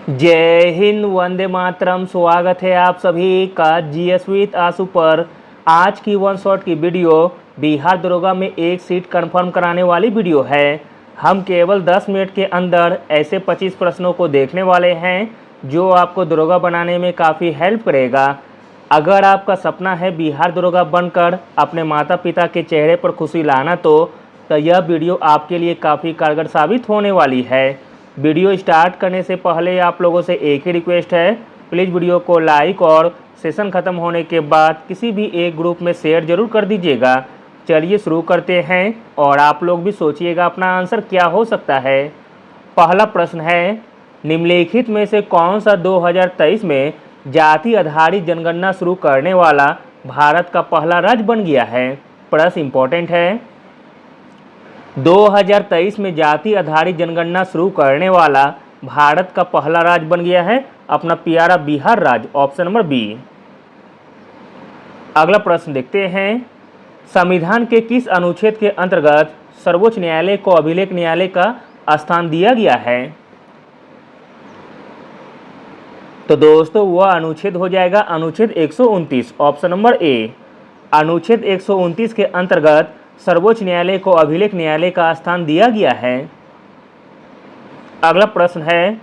जय हिंद, वंदे मातरम। स्वागत है आप सभी का जीएस विद आशु पर। आज की वन शॉट की वीडियो बिहार दरोगा में एक सीट कंफर्म कराने वाली वीडियो है। हम केवल 10 मिनट के अंदर ऐसे 25 प्रश्नों को देखने वाले हैं जो आपको दरोगा बनाने में काफ़ी हेल्प करेगा। अगर आपका सपना है बिहार दरोगा बनकर अपने माता पिता के चेहरे पर खुशी लाना तो यह वीडियो आपके लिए काफ़ी कारगर साबित होने वाली है। वीडियो स्टार्ट करने से पहले आप लोगों से एक ही रिक्वेस्ट है, प्लीज़ वीडियो को लाइक और सेशन ख़त्म होने के बाद किसी भी एक ग्रुप में शेयर ज़रूर कर दीजिएगा। चलिए शुरू करते हैं और आप लोग भी सोचिएगा अपना आंसर क्या हो सकता है। पहला प्रश्न है, निम्नलिखित में से कौन सा 2023 में जाति आधारित जनगणना शुरू करने वाला भारत का पहला राज्य बन गया है। प्रश्न इंपॉर्टेंट है। 2023 में जाति आधारित जनगणना शुरू करने वाला भारत का पहला राज्य बन गया है अपना प्यारा बिहार राज्य, ऑप्शन नंबर बी। अगला प्रश्न देखते हैं, संविधान के किस अनुच्छेद के अंतर्गत सर्वोच्च न्यायालय को अभिलेख न्यायालय का स्थान दिया गया है। तो दोस्तों वह अनुच्छेद हो जाएगा अनुच्छेद 129, ऑप्शन नंबर ए। अनुच्छेद 129 के अंतर्गत सर्वोच्च न्यायालय को अभिलेख न्यायालय का स्थान दिया गया है। अगला प्रश्न है,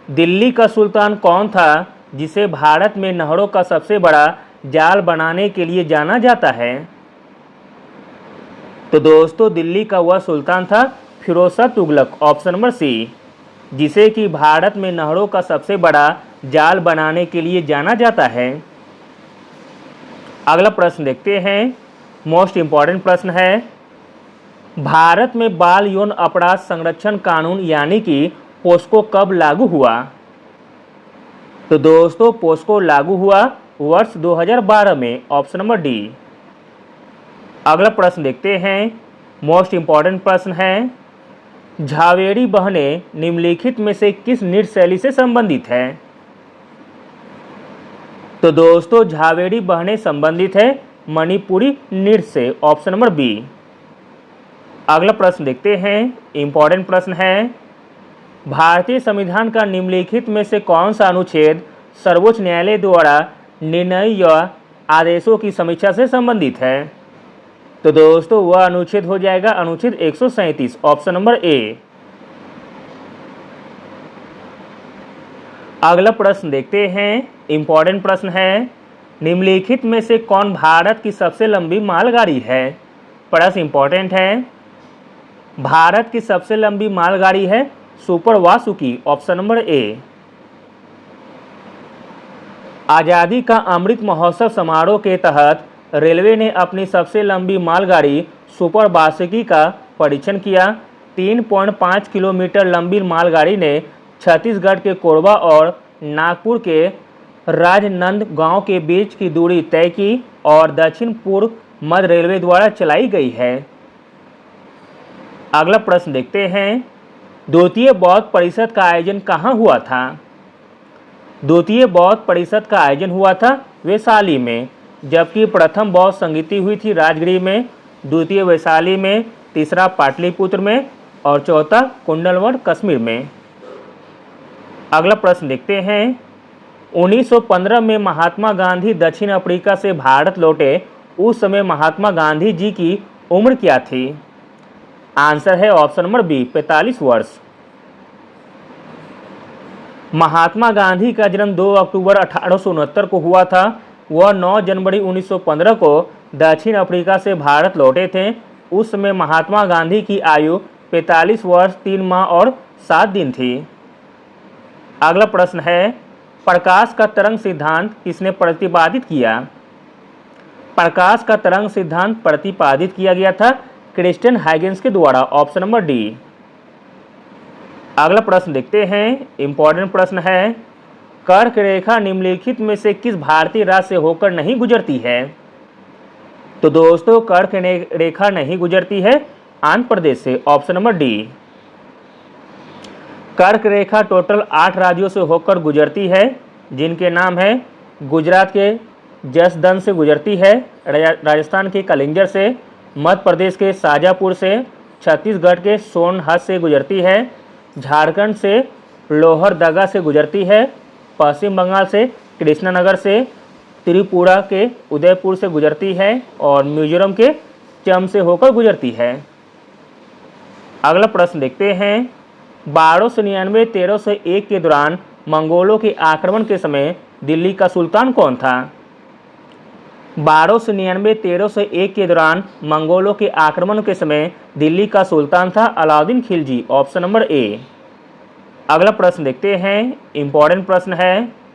दिल्ली का सुल्तान कौन था जिसे भारत में नहरों का सबसे बड़ा जाल बनाने के लिए जाना जाता है। तो दोस्तों दिल्ली का वह सुल्तान था Firoz Shah Tughlaq, option number C, जिसे कि भारत में नहरों का सबसे बड़ा जाल बनाने के लिए जाना जाता है। अगला प्रश्न देखते हैं, मोस्ट इम्पॉर्टेंट प्रश्न है, भारत में बाल यौन अपराध संरक्षण कानून यानी कि पोस्को कब लागू हुआ। तो दोस्तों पोस्को लागू हुआ वर्ष 2012 में, ऑप्शन नंबर डी। अगला प्रश्न देखते हैं, मोस्ट इम्पॉर्टेंट प्रश्न है, झावेरी बहनें निम्नलिखित में से किस नृत्य शैली से संबंधित है। तो दोस्तों झावेरी बहनें संबंधित है मणिपुरी नृत्य से, ऑप्शन नंबर बी। अगला प्रश्न देखते हैं, इंपॉर्टेंट प्रश्न है, भारतीय संविधान का निम्नलिखित में से कौन सा अनुच्छेद सर्वोच्च न्यायालय द्वारा निर्णय या आदेशों की समीक्षा से संबंधित है। तो दोस्तों वह अनुच्छेद हो जाएगा अनुच्छेद 137, ऑप्शन नंबर ए। अगला प्रश्न देखते हैं, इंपॉर्टेंट प्रश्न है, निम्नलिखित में से कौन भारत की सबसे लंबी मालगाड़ी है। प्रश्न इंपॉर्टेंट है। भारत की सबसे लंबी मालगाड़ी है super Vasuki, option number A. आज़ादी का अमृत महोत्सव समारोह के तहत रेलवे ने अपनी सबसे लंबी मालगाड़ी सुपर वासुकी का परीक्षण किया। 3.5 किलोमीटर लंबी मालगाड़ी ने छत्तीसगढ़ के कोरबा और नागपुर के राजनांदगांव के बीच की दूरी तय की और दक्षिण पूर्व मध्य रेलवे द्वारा चलाई गई है। अगला प्रश्न देखते हैं, द्वितीय बौद्ध परिषद का आयोजन कहाँ हुआ था। द्वितीय बौद्ध परिषद का आयोजन हुआ था वैशाली में, जबकि प्रथम बौद्ध संगीति हुई थी राजगीर में, द्वितीय वैशाली में, तीसरा पाटलिपुत्र में और चौथा कुंडलवन कश्मीर में। अगला प्रश्न देखते हैं, 1915 में महात्मा गांधी दक्षिण अफ्रीका से भारत लौटे, उस समय महात्मा गांधी जी की उम्र क्या थी। आंसर है ऑप्शन नंबर बी, 45 वर्ष। महात्मा गांधी का जन्म 2 अक्टूबर 1869 को हुआ था। वह 9 जनवरी 1915 को दक्षिण अफ्रीका से भारत लौटे थे। उस समय महात्मा गांधी की आयु 45 वर्ष 3 माह और 7 दिन थी। अगला प्रश्न है, प्रकाश का तरंग सिद्धांत किसने प्रतिपादित किया। प्रकाश का तरंग सिद्धांत प्रतिपादित किया गया था क्रिस्टियन हाइगेंस के द्वारा, ऑप्शन नंबर डी। अगला प्रश्न देखते हैं, इंपॉर्टेंट प्रश्न है, कर्क रेखा निम्नलिखित में से किस भारतीय राज्य से होकर नहीं गुजरती है। तो दोस्तों कर्क रेखा नहीं गुजरती है आंध्र प्रदेश से, ऑप्शन नंबर डी। कर्क रेखा टोटल 8 राज्यों से होकर गुजरती है, जिनके नाम है गुजरात के जसदन से गुजरती है, राजस्थान के कलिंजर से, मध्य प्रदेश के शाजापुर से, छत्तीसगढ़ के सोनहत से गुजरती है, झारखंड से लोहरदगा से गुजरती है, पश्चिम बंगाल से कृष्णनगर से, त्रिपुरा के उदयपुर से गुजरती है और मिजोरम के चम से होकर गुजरती है। अगला प्रश्न देखते हैं, 1299-1301 के दौरान मंगोलों के आक्रमण के समय दिल्ली का सुल्तान कौन था? 1299-1301 के दौरान मंगोलों के आक्रमण के समय दिल्ली का सुल्तान था Alauddin Khilji, option number A. अगला प्रश्न देखते हैं, इंपॉर्टेंट प्रश्न है,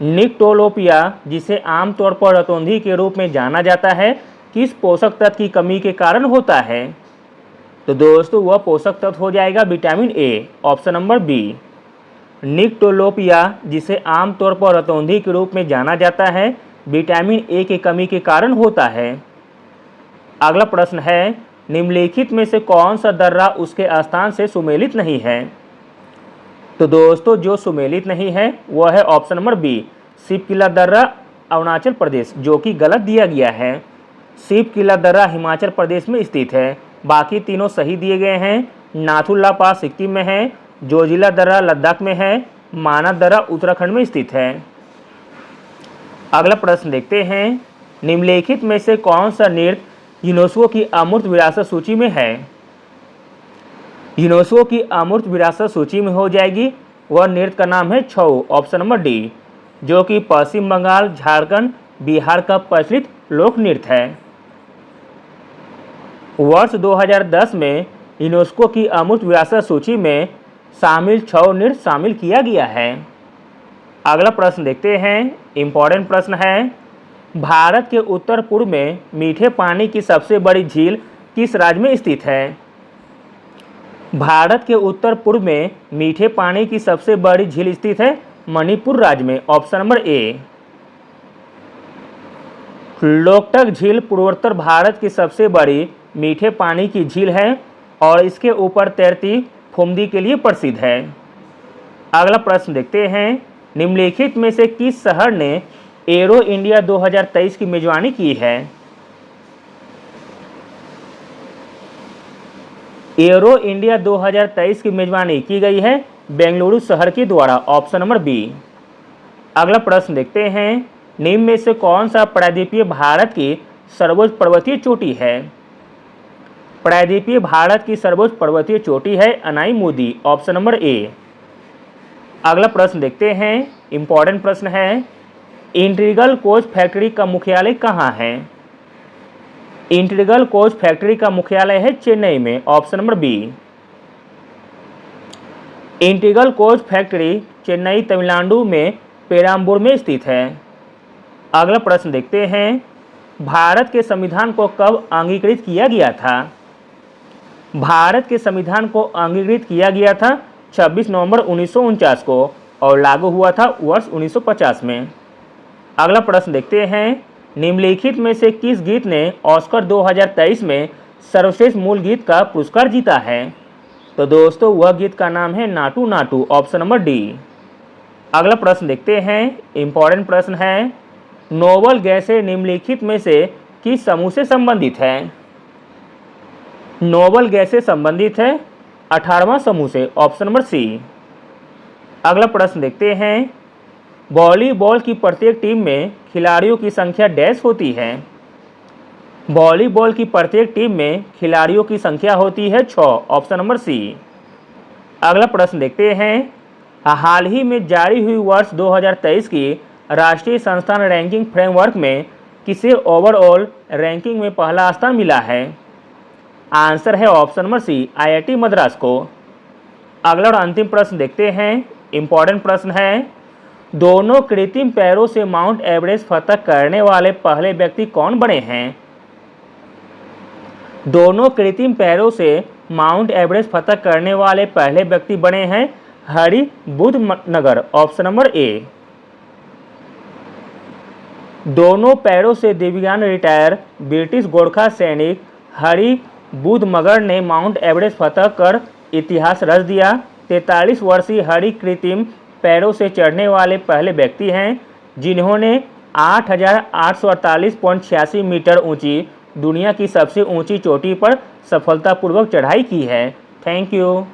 निक्टोलोपिया जिसे आमतौर पर रतौंधी के रूप में जाना जाता है किस पोषक तत्व की कमी के कारण होता है? तो दोस्तों वह पोषक तत्व हो जाएगा vitamin A, option number B. Nyctalopia जिसे आमतौर पर रतौंधी के रूप में जाना जाता है विटामिन ए की कमी के कारण होता है। अगला प्रश्न है, निम्नलिखित में से कौन सा दर्रा उसके स्थान से सुमेलित नहीं है? तो दोस्तों जो सुमेलित नहीं है वह है ऑप्शन नंबर बी, शिवकिला दर्रा अरुणाचल प्रदेश, जो कि गलत दिया गया है। शिवकिला दर्रा हिमाचल प्रदेश में स्थित है, बाकी तीनों सही दिए गए हैं। नाथुला पास सिक्किम में है, जोजिला दर्रा लद्दाख में है, मानस दर्रा उत्तराखंड में स्थित है। अगला प्रश्न देखते हैं, निम्नलिखित में से कौन सा नृत्य यूनेस्को की अमूर्त विरासत सूची में है? यूनेस्को की अमूर्त विरासत सूची में हो जाएगी, वह नृत्य का नाम है छऊ, ऑप्शन नंबर डी, जो कि पश्चिम बंगाल, झारखंड, बिहार का प्रचलित लोक नृत्य है। वर्ष 2010 में यूनेस्को की अमूर्त विरासत सूची में शामिल छऊ नृत्य शामिल किया गया है। अगला प्रश्न देखते हैं, इंपॉर्टेंट प्रश्न है, भारत के उत्तर पूर्व में मीठे पानी की सबसे बड़ी झील किस राज्य में स्थित है? भारत के उत्तर पूर्व में मीठे पानी की सबसे बड़ी झील स्थित है मणिपुर राज्य में, ऑप्शन नंबर ए। लोकटक झील पूर्वोत्तर भारत की सबसे बड़ी मीठे पानी की झील है और इसके ऊपर तैरती फुमदी के लिए प्रसिद्ध है। अगला प्रश्न देखते हैं, निम्नलिखित में से किस शहर ने एरो इंडिया 2023 की मेजबानी की है? एरो इंडिया 2023 की मेजबानी की गई है बेंगलुरु शहर के द्वारा, ऑप्शन नंबर बी। अगला प्रश्न देखते हैं, निम्न में से कौन सा प्रायद्वीपीय भारत की सर्वोच्च पर्वतीय चोटी है? प्रायद्वीपीय भारत की सर्वोच्च पर्वतीय चोटी है अनाई, ऑप्शन नंबर ए। अगला प्रश्न देखते हैं, इंपॉर्टेंट प्रश्न है, इंटीग्रल कोच फैक्ट्री का मुख्यालय कहाँ है? इंटीग्रल कोच फैक्ट्री का मुख्यालय है चेन्नई में, option number B. Integral coach factory Chennai Tamil Nadu में पेराम्बूर में स्थित है। अगला प्रश्न देखते हैं, भारत के संविधान को कब अंगीकृत किया गया था? भारत के संविधान को अंगीकृत किया गया था 26 नवंबर 1949 को और लागू हुआ था वर्ष 1950 में। अगला प्रश्न देखते हैं, निम्नलिखित में से किस गीत ने ऑस्कर 2023 में सर्वश्रेष्ठ मूल गीत का पुरस्कार जीता है? तो दोस्तों वह गीत का नाम है Naatu Naatu, option number D. अगला प्रश्न देखते हैं, इंपॉर्टेंट प्रश्न है, नोबल गैसें निम्नलिखित में से किस समूह से संबंधित है? नोबल गैसें संबंधित है 18वां समूह से, ऑप्शन नंबर सी। अगला प्रश्न देखते हैं, वॉलीबॉल की प्रत्येक टीम में खिलाड़ियों की संख्या डैश होती है? वॉलीबॉल की प्रत्येक टीम में खिलाड़ियों की संख्या होती है 6, ऑप्शन नंबर सी। अगला प्रश्न देखते हैं, हाल ही में जारी हुई वर्ष 2023 की राष्ट्रीय संस्थान रैंकिंग फ्रेमवर्क में किसे ओवरऑल रैंकिंग में पहला स्थान मिला है? आंसर है option number C, IIT Madras को। अगला और अंतिम प्रश्न देखते हैं, इंपॉर्टेंट प्रश्न है, दोनों कृत्रिम पैरों से माउंट एवरेस्ट फतह करने वाले पहले व्यक्ति कौन बने हैं? दोनों कृत्रिम पैरों से माउंट एवरेस्ट फतह करने वाले पहले व्यक्ति बने हैं Hari Budhnagar, option number A. दोनों पैरों से दिव्यांग रिटायर ब्रिटिश गोरखा सैनिक हरि बुधमगर ने माउंट एवरेस्ट फतह कर इतिहास रच दिया। 43 वर्षीय हरि कृत्रिम पैरों से चढ़ने वाले पहले व्यक्ति हैं जिन्होंने 8,848.86 मीटर ऊंची दुनिया की सबसे ऊंची चोटी पर सफलतापूर्वक चढ़ाई की है। Thank you.